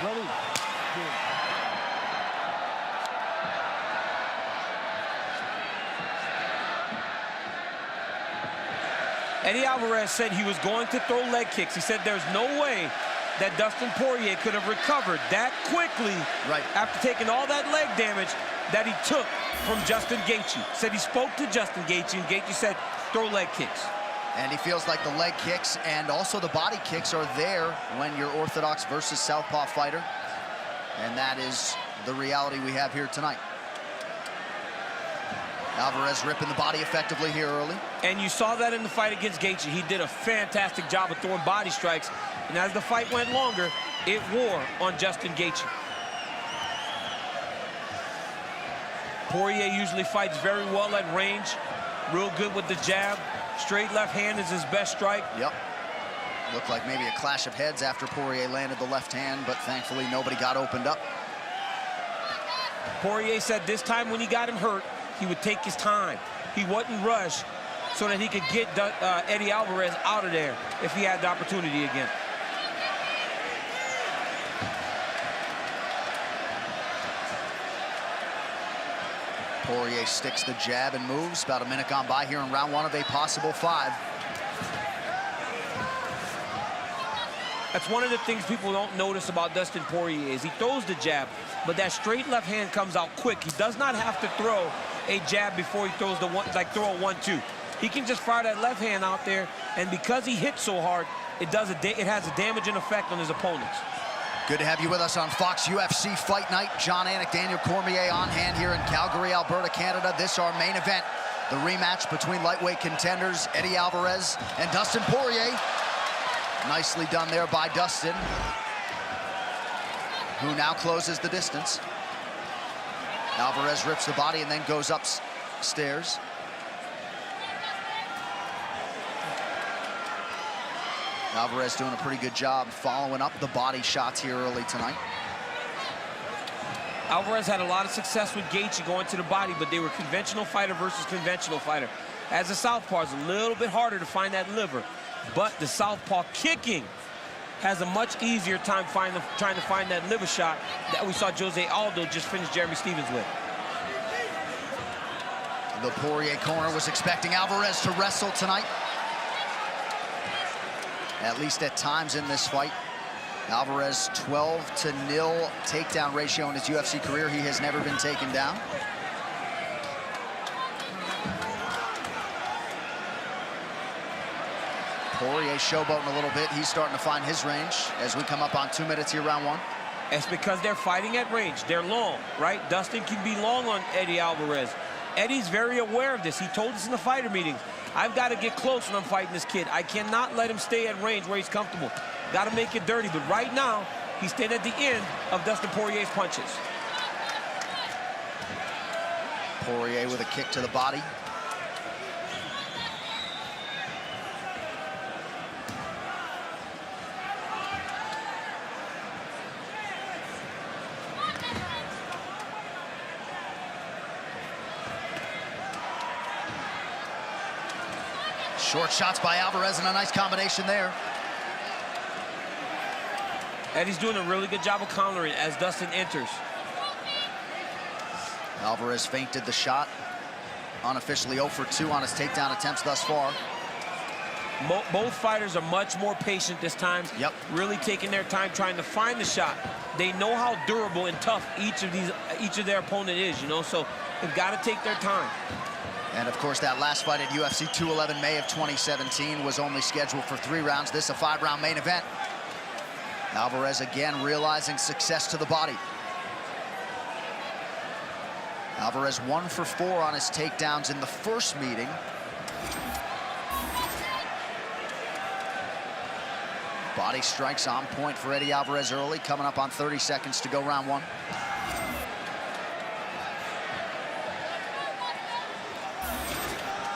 Ready. Good. Eddie Alvarez said he was going to throw leg kicks. He said there's no way that Dustin Poirier could have recovered that quickly after taking all that leg damage that he took from Justin Gaethje. Said he spoke to Justin Gaethje, and Gaethje said, throw leg kicks. And he feels like the leg kicks and also the body kicks are there when you're orthodox versus southpaw fighter. And that is the reality we have here tonight. Alvarez ripping the body effectively here early. And you saw that in the fight against Gaethje. He did a fantastic job of throwing body strikes. And as the fight went longer, it wore on Justin Gaethje. Poirier usually fights very well at range. Real good with the jab. Straight left hand is his best strike. Yep. Looked like maybe a clash of heads after Poirier landed the left hand, but thankfully nobody got opened up. Poirier said this time when he got him hurt, he would take his time. He wouldn't rush so that he could get Eddie Alvarez out of there if he had the opportunity again. Poirier sticks the jab and moves. About a minute gone by here in round one of a possible 5. That's one of the things people don't notice about Dustin Poirier is he throws the jab, but that straight left hand comes out quick. He does not have to throw a jab before he throws the one, like throw a 1-2. He can just fire that left hand out there, and because he hits so hard, it has a damaging effect on his opponents. Good to have you with us on Fox UFC Fight Night. John Anik, Daniel Cormier on hand here in Calgary, Alberta, Canada. This our main event, the rematch between lightweight contenders Eddie Alvarez and Dustin Poirier. Nicely done there by Dustin, who now closes the distance. Alvarez rips the body and then goes upstairs. Alvarez doing a pretty good job following up the body shots here early tonight. Alvarez had a lot of success with Gaethje going to the body, but they were conventional fighter versus conventional fighter. As a southpaw, it's a little bit harder to find that liver, but the southpaw kicking has a much easier time trying to find that liver shot that we saw Jose Aldo just finish Jeremy Stephens with. The Poirier corner was expecting Alvarez to wrestle tonight, at least at times in this fight. Alvarez 12-0 takedown ratio in his UFC career. He has never been taken down. Poirier showboating a little bit. He's starting to find his range as we come up on 2 minutes here, round one. It's because they're fighting at range. They're long, right? Dustin can be long on Eddie Alvarez. Eddie's very aware of this. He told us in the fighter meetings, I've got to get close when I'm fighting this kid. I cannot let him stay at range where he's comfortable. Got to make it dirty. But right now, he's staying at the end of Dustin Poirier's punches. Poirier with a kick to the body. Short shots by Alvarez and a nice combination there. Eddie's doing a really good job of countering as Dustin enters. Alvarez feinted the shot. Unofficially 0 for 2 on his takedown attempts thus far. Both fighters are much more patient this time. Yep. Really taking their time trying to find the shot. They know how durable and tough each of their opponent is, you know, so they've got to take their time. And of course, that last fight at UFC 211 May of 2017 was only scheduled for 3 rounds. This a 5-round main event. Alvarez again realizing success to the body. Alvarez 1 for 4 on his takedowns in the first meeting. Body strikes on point for Eddie Alvarez early, coming up on 30 seconds to go round one.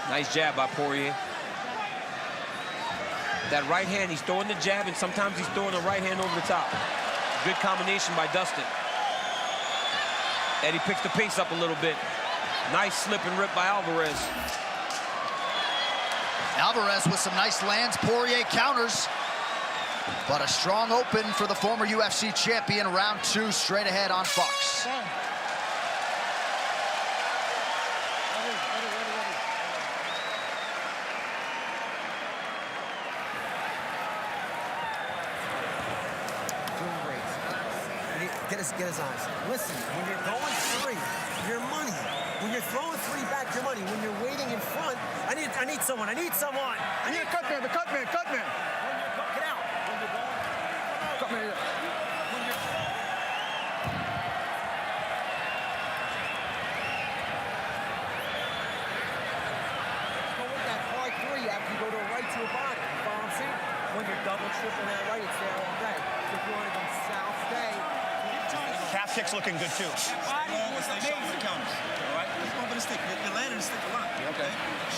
Nice jab by Poirier. That right hand, he's throwing the jab, and sometimes he's throwing the right hand over the top. Good combination by Dustin. Eddie picks the pace up a little bit. Nice slip and rip by Alvarez. Alvarez with some nice lands. Poirier counters. But a strong open for the former UFC champion. Round 2 straight ahead on Fox. Get his eyes. Listen, when you're going 3, your money. When you're throwing 3 back, your money. When you're waiting in front, I need someone. I need someone. I need cut man. Get out. When you're going, cut man. When you're go with that hard 3 after you go to a right to a body. You follow what I'm saying? When you're double, triple that right, it's there all day. If you want to go south, stay. calf kick's looking good too. Stay long and stay sharp with the counters. All right? Keep moving the stick. You're landing the stick a lot. Okay?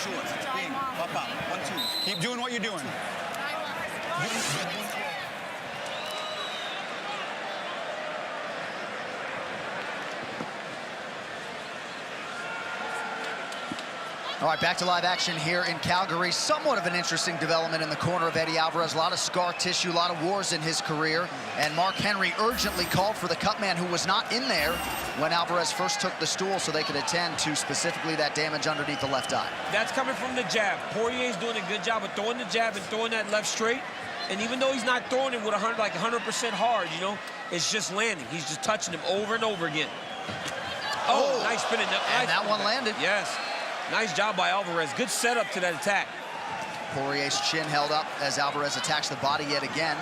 Short. Big. Pop out. 1, 2. Keep doing what you're doing. All right, back to live action here in Calgary. Somewhat of an interesting development in the corner of Eddie Alvarez. A lot of scar tissue, a lot of wars in his career. And Mark Henry urgently called for the cut man, who was not in there when Alvarez first took the stool, so they could attend to specifically that damage underneath the left eye. That's coming from the jab. Poirier's doing a good job of throwing the jab and throwing that left straight. And even though he's not throwing it with 100% hard, you know, it's just landing. He's just touching him over and over again. Oh, nice spinning. And that one landed. Yes. Nice job by Alvarez. Good setup to that attack. Poirier's chin held up as Alvarez attacks the body yet again.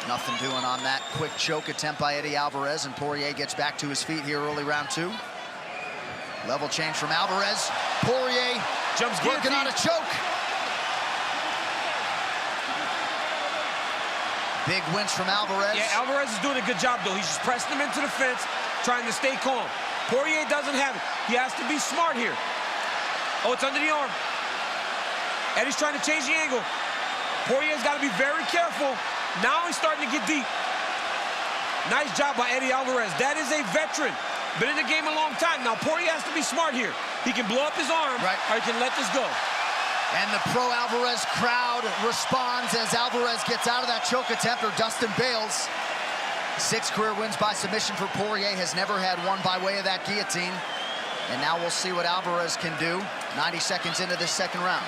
Nothing doing on that quick choke attempt by Eddie Alvarez, and Poirier gets back to his feet here early round 2. Level change from Alvarez. Poirier jumps working on a choke. Big winch from Alvarez. Yeah, Alvarez is doing a good job, though. He's just pressing him into the fence, trying to stay calm. Poirier doesn't have it. He has to be smart here. Oh, it's under the arm. Eddie's trying to change the angle. Poirier's got to be very careful. Now he's starting to get deep. Nice job by Eddie Alvarez. That is a veteran. Been in the game a long time. Now, Poirier has to be smart here. He can blow up his arm, or he can let this go. And the pro-Alvarez crowd responds as Alvarez gets out of that choke attempt, or Dustin bails. 6 career wins by submission for Poirier. Has never had one by way of that guillotine. And now we'll see what Alvarez can do 90 seconds into this second round.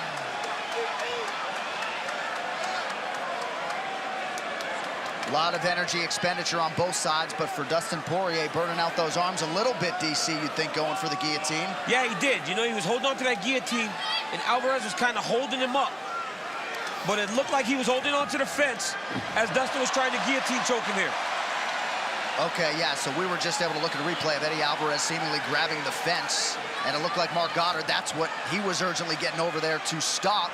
A lot of energy expenditure on both sides, but for Dustin Poirier, burning out those arms a little bit, DC, you'd think, going for the guillotine. Yeah, he did. You know, he was holding on to that guillotine, and Alvarez was kind of holding him up. But it looked like he was holding on to the fence as Dustin was trying to guillotine choke him here. Okay, yeah, so we were just able to look at a replay of Eddie Alvarez seemingly grabbing the fence, and it looked like Mark Goddard, that's what he was urgently getting over there to stop.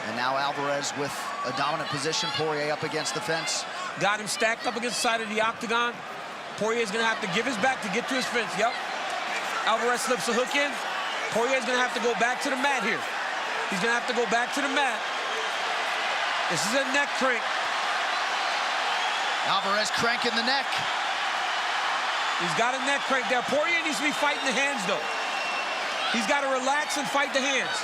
And now Alvarez with a dominant position, Poirier up against the fence. Got him stacked up against the side of the octagon. Poirier's gonna have to give his back to get to his fence, yep. Alvarez slips a hook in. Poirier's gonna have to go back to the mat here. He's gonna have to go back to the mat. This is a neck crank. Alvarez cranking the neck. He's got a neck crank there. Poirier needs to be fighting the hands, though. He's got to relax and fight the hands.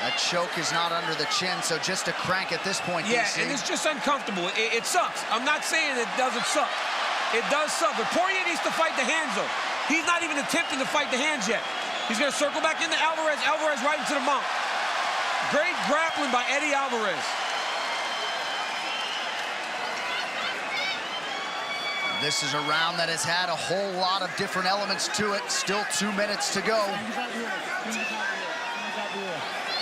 That choke is not under the chin, so just a crank at this point, Yeah, DC. and it's just uncomfortable. It sucks. I'm not saying it doesn't suck. It does suck, but Poirier needs to fight the hands, though. He's not even attempting to fight the hands yet. He's going to circle back into Alvarez. Alvarez right into the mount. Great grappling by Eddie Alvarez. This is a round that has had a whole lot of different elements to it. Still 2 minutes to go.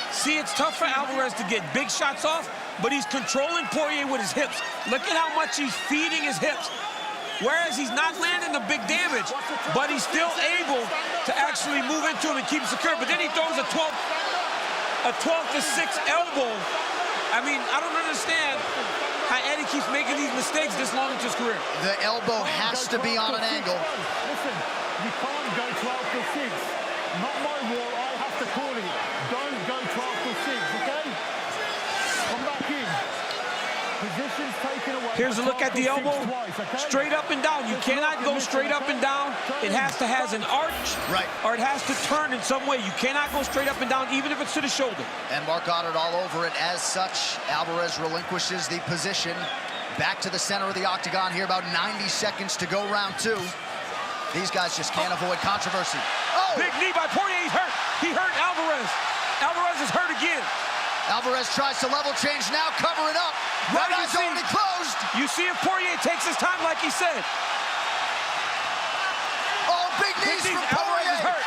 See, it's tough for Alvarez to get big shots off, but he's controlling Poirier with his hips. Look at how much he's feeding his hips. Whereas he's not landing the big damage, but he's still able to actually move into him and keep him secure. But then he throws a 12-to-6 elbow. I mean, I don't understand how Eddie keeps making these mistakes this long into his career. The elbow has to be on an angle. Listen, you can't go 12-to-6. Not my rule, I have to call it. Don't go 12-to-6, okay? Come back in. position's taken away. Here's a look at the elbow. Straight up and down. You cannot go straight up and down. It has to have an arch, right, or it has to turn in some way. You cannot go straight up and down, even if it's to the shoulder. And Mark Goddard all over it. As such, Alvarez relinquishes the position. Back to the center of the octagon here, about 90 seconds to go, round 2. These guys just can't avoid controversy. Oh! Big knee by Poirier. He's hurt. He hurt Alvarez. Alvarez is hurt again. Alvarez tries to level change now, covering up. Right eye's already closed. You see if Poirier takes his time like he said. Oh, big knees from Poirier. Alvarez is hurt.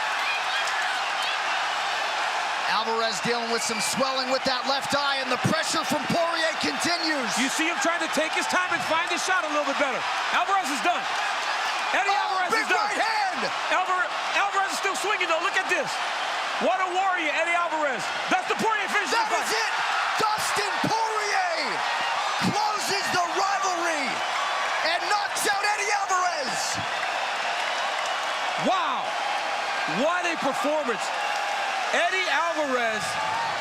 Alvarez dealing with some swelling with that left eye, and the pressure from Poirier continues. You see him trying to take his time and find his shot a little bit better. Alvarez is done. Eddie Alvarez is done. Big right hand. Alvarez is still swinging, though. Look at this. What a warrior, Eddie Alvarez. Dustin Poirier finishes the fight. That is it. Dustin Poirier closes the rivalry and knocks out Eddie Alvarez. Wow. What a performance. Eddie Alvarez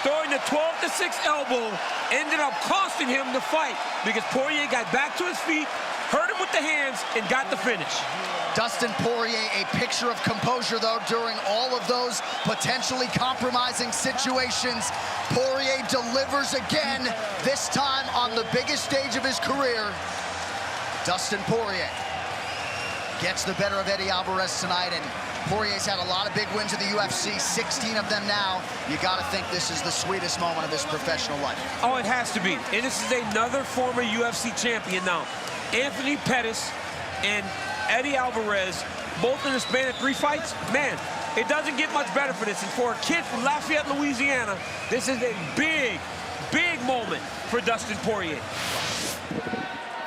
throwing the 12-6 elbow ended up costing him the fight because Poirier got back to his feet, hurt him with the hands, and got the finish. Dustin Poirier, a picture of composure, though, during all of those potentially compromising situations. Poirier delivers again, this time on the biggest stage of his career. Dustin Poirier gets the better of Eddie Alvarez tonight, and Poirier's had a lot of big wins in the UFC, 16 of them now. You gotta think this is the sweetest moment of his professional life. Oh, it has to be. And this is another former UFC champion now. Anthony Pettis and Eddie Alvarez, both in the span of 3 fights. Man, it doesn't get much better for this. And for a kid from Lafayette, Louisiana, this is a big, big moment for Dustin Poirier.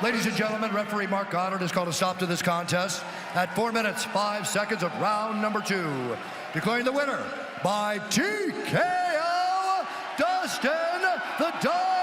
Ladies and gentlemen, referee Mark Goddard has called a stop to this contest at 4 minutes, 5 seconds of round number 2. Declaring the winner by TKO, Dustin the Dog